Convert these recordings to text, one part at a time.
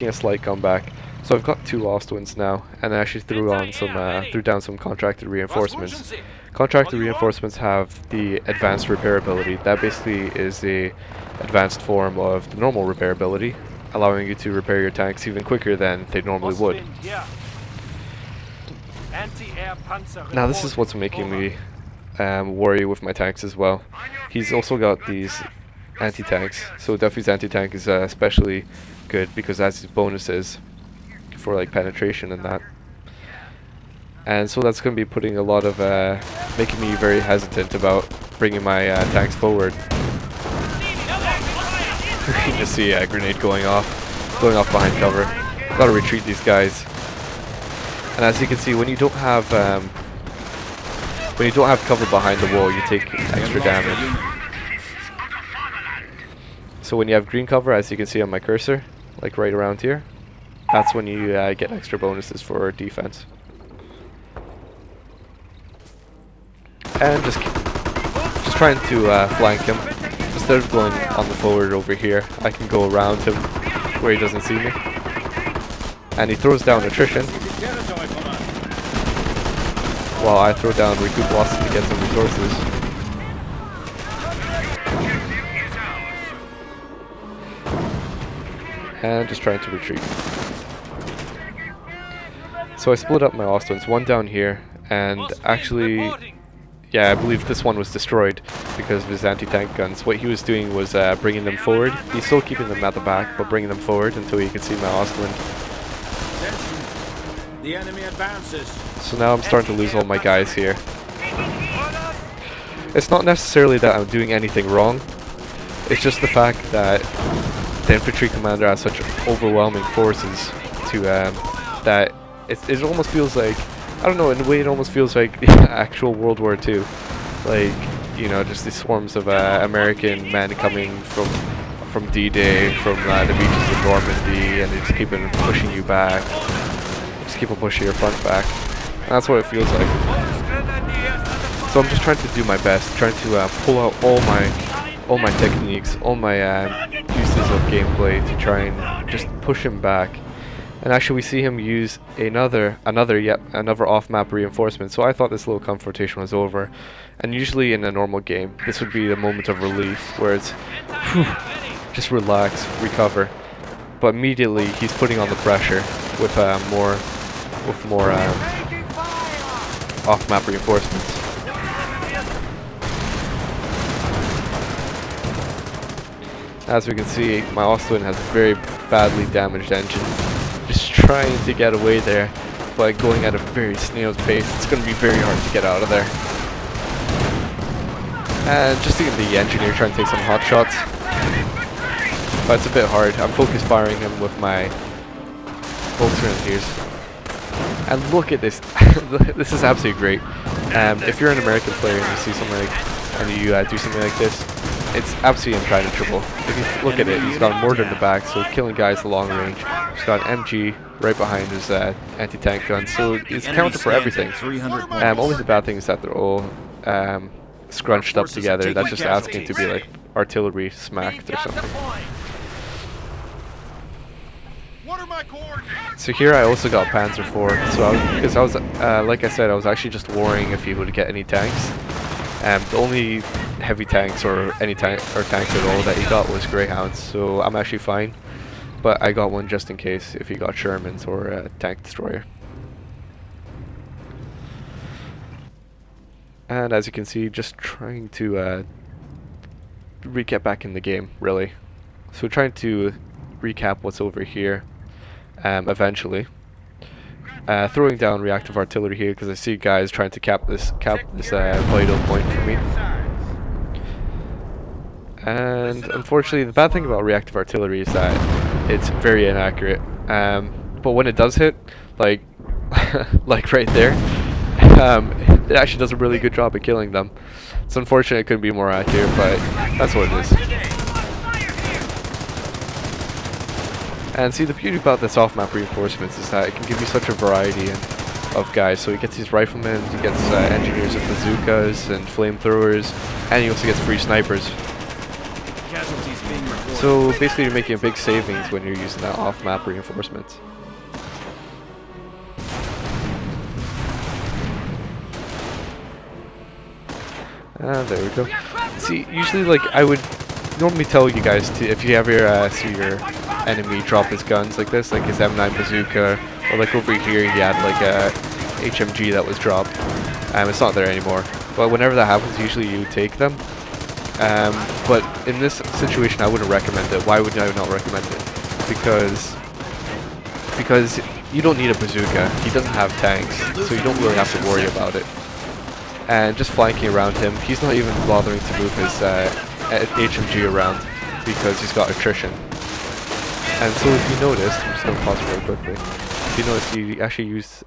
a slight comeback. So I've got 2 lost wins now, and I actually threw down some contracted reinforcements. Contracted reinforcements have the advanced repair ability. That basically is the advanced form of the normal repair ability, allowing you to repair your tanks even quicker than they normally would. Now this is what's making me worry with my tanks as well. He's also got these anti-tanks, so Duffy's anti-tank is especially good because it has these bonuses for like penetration and that. And so that's going to be putting a lot of, making me very hesitant about bringing my tanks forward. You can just see a grenade going off behind cover. Gotta retreat these guys. And as you can see, when you don't have cover behind the wall, you take extra damage. So when you have green cover, as you can see on my cursor, like right around here, that's when you get extra bonuses for defense. And just trying to flank him. Instead of going on the forward over here, I can go around him where he doesn't see me. And he throws down attrition, while I throw down recoup losses to get some resources. And just trying to retreat. So I split up my lost ones, one down here, and actually, yeah, I believe this one was destroyed because of his anti-tank guns. What he was doing was bringing them forward. He's still keeping them at the back, but bringing them forward until you can see my lost wind. The enemy advances. So now I'm starting to lose all my guys here. It's not necessarily that I'm doing anything wrong. It's just the fact that the infantry commander has such overwhelming forces to that it almost feels like, I don't know, in a way it almost feels like actual World War II. Like, you know, just these swarms of American men coming from D-Day, from the beaches of Normandy, and they just keep on pushing you back. Just keep on pushing your front back. And that's what it feels like. So I'm just trying to do my best, trying to pull out all my techniques, all my uses of gameplay to try and just push him back. And actually we see him use another off-map reinforcement, so I thought this little confrontation was over. And usually in a normal game, this would be the moment of relief, where it's, whew, just relax, recover. But immediately he's putting on the pressure with more off-map reinforcements. As we can see, my Ostwin has a very badly damaged engine. Just trying to get away there, but going at a very snail's pace. It's going to be very hard to get out of there. And just seeing the engineer trying to take some hot shots, but it's a bit hard. I'm focus firing him with my bolts grenadiers. And look at this. This is absolutely great. If you're an American player and you see something like, and you do something like this, it's absolutely impenetrable. If you look at it, he's got a mortar in the back, so killing guys long range. He's got an MG right behind his anti-tank gun, so it's counter for everything. Only the bad thing is that they're all scrunched up together. That's just asking to be like artillery smacked or something. So here I also got Panzer IV, so because I was like I said, I was actually just worrying if he would get any tanks. The only heavy tanks or any tanks at all that he got was Greyhounds, so I'm actually fine. But I got one just in case if he got Shermans or a tank destroyer. And as you can see, just trying to get back in the game, really. So trying to recap what's over here eventually. Throwing down reactive artillery here because I see guys trying to cap this vital point for me. And unfortunately, the bad thing about reactive artillery is that it's very inaccurate. But when it does hit, like like right there, it actually does a really good job at killing them. It's unfortunate it couldn't be more accurate, but that's what it is. And see, the beauty about this off-map reinforcements is that it can give you such a variety of guys. So he gets these riflemen, he gets engineers with bazookas and flamethrowers, and he also gets free snipers. So basically you're making a big savings when you're using that off-map reinforcement. And there we go. See, usually like I would normally tell you guys to, if you ever see your enemy drop his guns like this, like his M9 bazooka, or like over here he had like a HMG that was dropped. It's not there anymore. But whenever that happens, usually you take them. But in this situation, I wouldn't recommend it. Why would I not recommend it? Because you don't need a bazooka. He doesn't have tanks, so you don't really have to worry about it. And just flanking around him, he's not even bothering to move his HMG around because he's got attrition. And so if you notice, I'm just going to pause really quickly. If you notice, he actually used,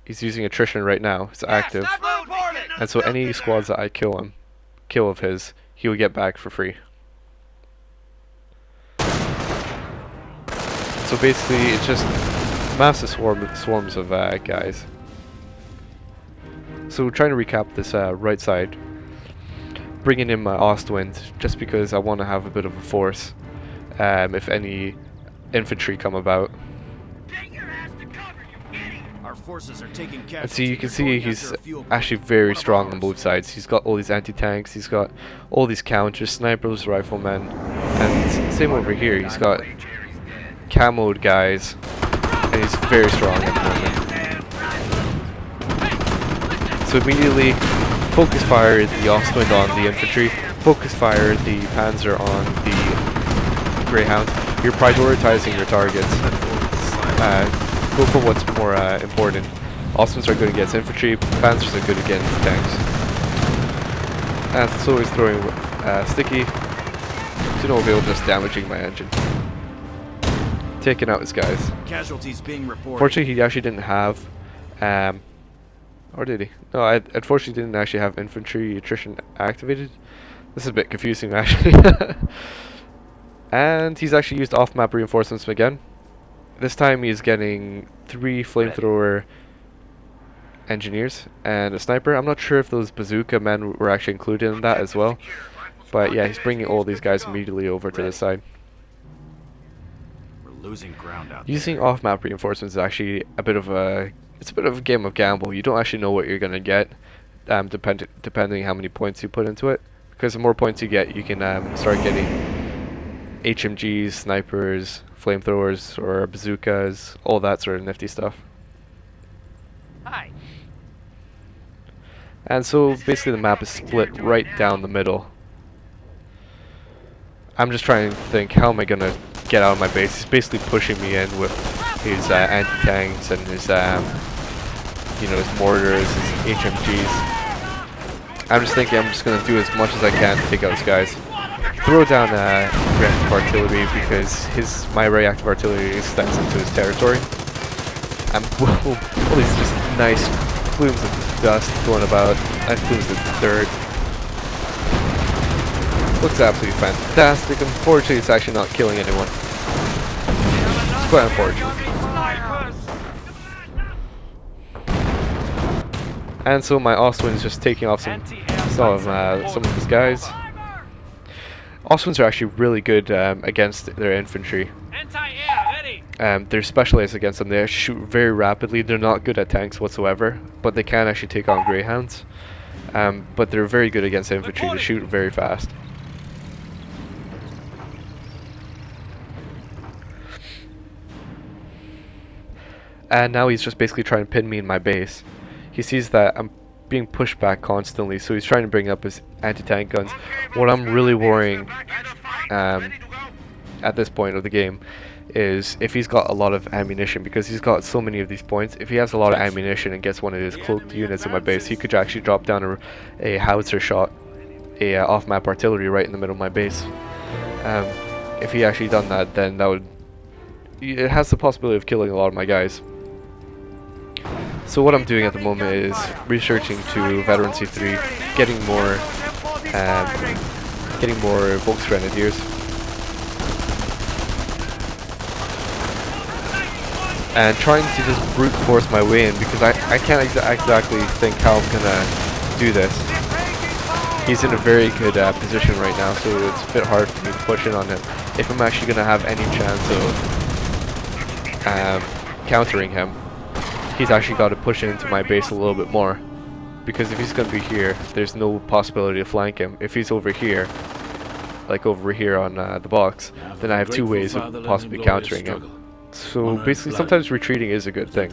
he's using attrition right now. It's active. And so any squads that I kill of his, he will get back for free. So basically, it's just massive swarms of guys. So trying to recap this right side, bringing in my Ostwind just because I want to have a bit of a force if any infantry come about. And so you can see he's actually very strong on both sides. He's got all these anti-tanks, he's got all these counters, snipers, riflemen, and same over here. He's got camoed guys, and he's very strong at the moment. So immediately focus fire the Ostwind on the infantry, focus fire the Panzer on the Greyhound. You're prioritizing your targets. Go for what's more important. Ostwinds are good against infantry, Panzers are good against tanks. And so he's throwing sticky to no avail, just damaging my engine. Taking out his guys. Casualties being reported. Fortunately, he actually didn't have, or did he? No, I unfortunately didn't actually have infantry attrition activated. This is a bit confusing actually. And he's actually used off-map reinforcements again. This time he's getting 3 flamethrower engineers and a sniper. I'm not sure if those bazooka men were actually included in that as well. But yeah, he's bringing all these guys immediately over to this side. We're losing ground out Using off-map reinforcements is actually a bit of a game of gamble. You don't actually know what you're gonna get, depending how many points you put into it. Because the more points you get, you can start getting HMGs, snipers, flamethrowers, or bazookas, all that sort of nifty stuff. Hi. And so basically the map is split right down the middle. I'm just trying to think, how am I gonna get out of my base? He's basically pushing me in with his anti-tanks and his, you know, his mortars, his HMGs. I'm just thinking I'm just gonna do as much as I can to take out these guys. Throw down reactive artillery because my reactive artillery extends into his territory. And whoa, all these just nice plumes of dust going about, nice plumes of dirt. Looks absolutely fantastic. Unfortunately, it's actually not killing anyone. It's quite unfortunate. And so my Ostwind is just taking off some of his guys. Ostwinds are actually really good against their infantry. They're specialized against them. They shoot very rapidly. They're not good at tanks whatsoever, but they can actually take on Greyhounds. But they're very good against infantry. They shoot very fast. And now he's just basically trying to pin me in my base. He sees that I'm being pushed back constantly, so he's trying to bring up his anti-tank guns. What I'm really worrying at this point of the game is if he's got a lot of ammunition, because he's got so many of these points. If he has a lot of ammunition and gets one of his cloaked units in my base, he could actually drop down a howitzer shot, a off-map artillery right in the middle of my base. If he actually done that, then it has the possibility of killing a lot of my guys. So what I'm doing at the moment is researching to Veteran C3, getting more Volksgrenadiers. And trying to just brute force my way in, because I can't exactly think how I'm gonna do this. He's in a very good position right now, so it's a bit hard for me to push in on him. if I'm actually going to have any chance of countering him, he's actually got to push into my base a little bit more. Because if he's going to be here, there's no possibility to flank him. If he's over here, like over here on the box, then I have two ways of possibly countering him. So basically, sometimes retreating is a good thing.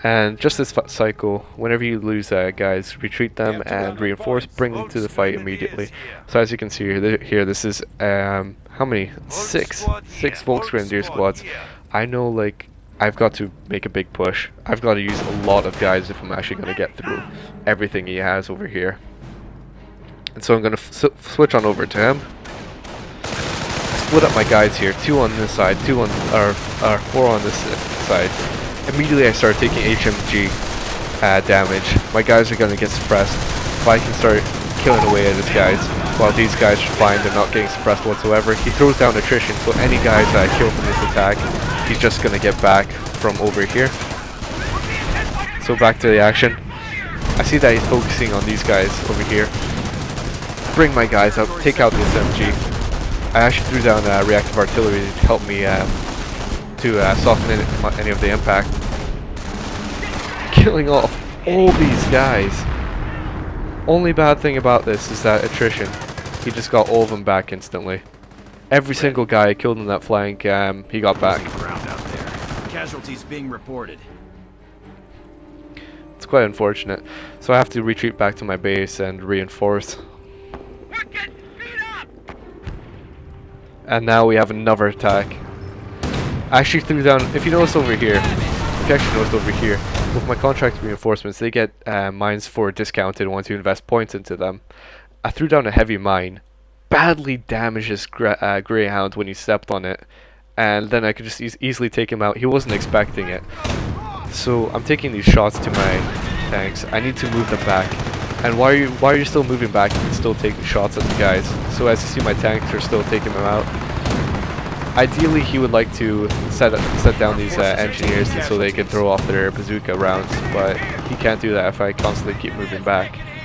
And just this cycle, whenever you lose guys, retreat them and reinforce, bring them to the fight immediately. So as you can see here, this is how many? Six Volksgrenadier squads. I know, like, I've got to make a big push. I've got to use a lot of guys if I'm actually going to get through everything he has over here. And so I'm going to switch on over to him. Split up my guys here, 2 on this side, 4 on this side. Immediately I start taking HMG damage. My guys are going to get suppressed. If I can start killing away at his guys, while these guys are fine, they're not getting suppressed whatsoever. He throws down attrition, so any guys that I kill from this attack, he's just going to get back from over here. So back to the action. I see that he's focusing on these guys over here. Bring my guys up, take out the SMG. I actually threw down reactive artillery to help me to soften any of the impact. Killing off all these guys. Only bad thing about this is that attrition. He just got all of them back instantly. Every single guy I killed in that flank, he got back. Casualties being reported. It's quite unfortunate. So I have to retreat back to my base and reinforce. And now we have another attack. I actually threw down, if you notice over here, with my contract reinforcements, they get mines for discounted once you invest points into them. I threw down a heavy mine, badly damaged this Greyhound when he stepped on it, and then I could just easily take him out. He wasn't expecting it. So I'm taking these shots to my tanks. I need to move them back. And why are you still moving back and still taking shots at the guys? So as you see, my tanks are still taking them out. Ideally, he would like to set down these engineers so they can throw off their bazooka rounds, but he can't do that if I constantly keep moving back.